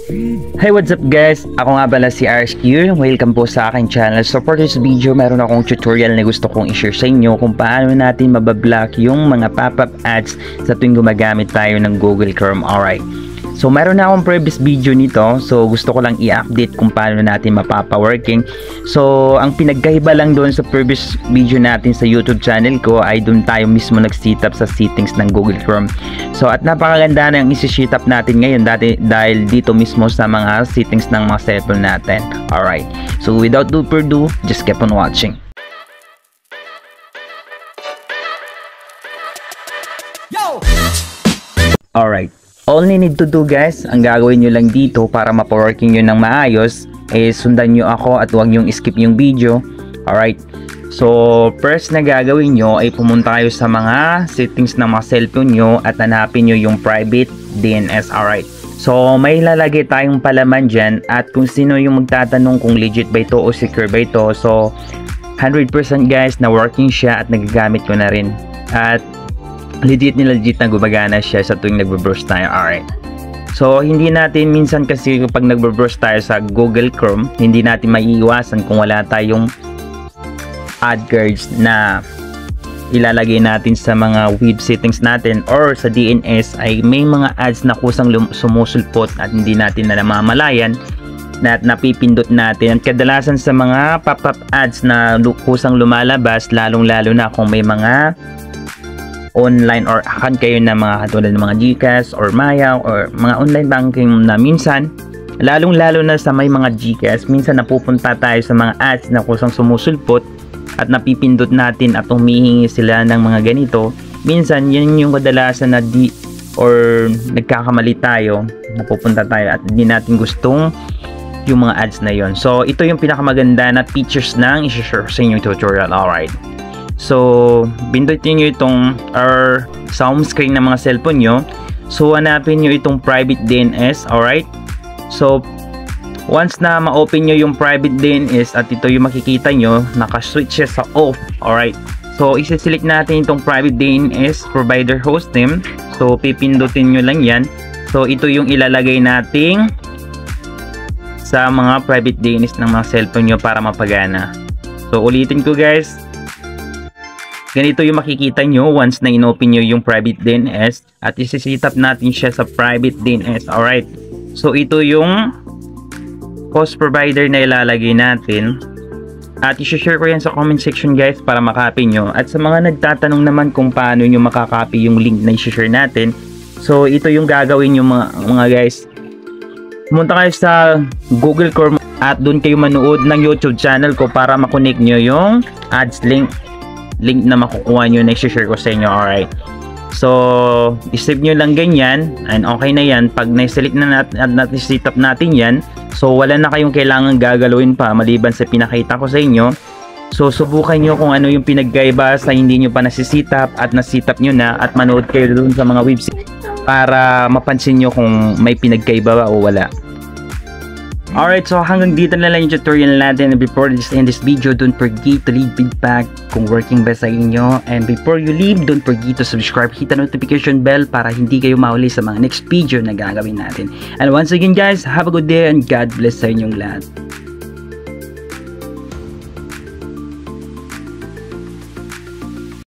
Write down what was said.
Hey, what's up guys? Ako nga pala si RSQ. Welcome po sa aking channel. So for this video, meron akong tutorial na gusto kong i-share sa inyo kung paano natin mabablock yung mga pop-up ads sa tuwing gumagamit tayo ng Google Chrome. Alright. So meron na akong previous video nito. So gusto ko lang i-update kung paano natin mapapa-working. So ang pinagkaiba lang doon sa previous video natin sa YouTube channel ko ay doon tayo mismo nag-set up sa settings ng Google Chrome. So at napakaganda na yung isi-set up natin ngayon dahil dito mismo sa mga settings ng mga cellphone natin. Alright. So without further ado, just keep on watching. Alright. All you need to do guys, ang gagawin nyo lang dito para mapa-working nyo ng maayos is sundan nyo ako at huwag nyo skip yung video. Alright. So first na gagawin nyo ay pumunta kayo sa mga settings ng mga cellphone nyo at hanapin nyo yung private DNS. Alright. So may lalagay tayong palaman dyan at kung sino yung magtatanong kung legit ba ito o secure ba ito. So 100% guys na working siya at nagagamit ko na rin. At legit na gumagana siya sa tuwing nagbe-browse tayo. Alright. So hindi natin minsan kasi pag nagbe-browse tayo sa Google Chrome, hindi natin maiiwasan kung wala tayong ad cards na ilalagay natin sa mga web settings natin or sa DNS ay may mga ads na kusang sumusulpot at hindi natin na namamalayan na napipindot natin. At kadalasan sa mga pop-up ads na kusang lumalabas, lalong-lalo na kung may mga online or account kayo na mga katulad ng mga GCash or Maya or mga online banking na minsan, lalong-lalo na sa may mga GCash, minsan napupunta tayo sa mga ads na kusang sumusulpot at napipindot natin at humihingi sila ng mga ganito. Minsan, yun yung kadalasan na or nagkakamali tayo, napupunta tayo at hindi natin gustong yung mga ads na yon. So, ito yung pinakamaganda na features ng i-share sa inyong tutorial. Alright. So, pindutin nyo itong sa home screen ng mga cellphone nyo. So, hanapin nyo itong private DNS. Alright. So, once na ma-open nyo yung private DNS at ito yung makikita nyo, naka-switch siya sa off. Alright. So, isi-select natin itong private DNS provider host name. So, pipindutin nyo lang yan. So, ito yung ilalagay nating sa mga private DNS ng mga cellphone nyo para mapagana. So, ulitin ko guys. Ganito yung makikita nyo once na inopen nyo yung private DNS at isi-set up natin siya sa private DNS. Alright. So, ito yung host provider na ilalagay natin. At isi-share ko yan sa comment section guys para makopy nyo. At sa mga nagtatanong naman kung paano nyo makakopy yung link na isi-share natin. So, ito yung gagawin nyo mga guys. Pumunta kayo sa Google Chrome at doon kayo manood ng YouTube channel ko para makonect nyo yung ads link na makukuha nyo na i-share ko sa inyo. Alright. So, i-save nyo lang ganyan and okay na yan. Pag na-select na natin, set up natin yan, so wala na kayong kailangan gagalawin pa maliban sa pinakita ko sa inyo. So, subukan nyo kung ano yung pinagkaiba sa hindi nyo pa nasi-set up at na-set up nyo na at manood kayo dun sa mga website para mapansin nyo kung may pinagkaiba ba o wala. Alright, so hanggang dito na lang yung tutorial natin. And before this end this video, don't forget to leave feedback kung working ba sa inyo. And before you leave, don't forget to subscribe, hit the notification bell para hindi kayo mahuli sa mga next video na gagawin natin. And once again guys, have a good day and God bless sa inyong lahat.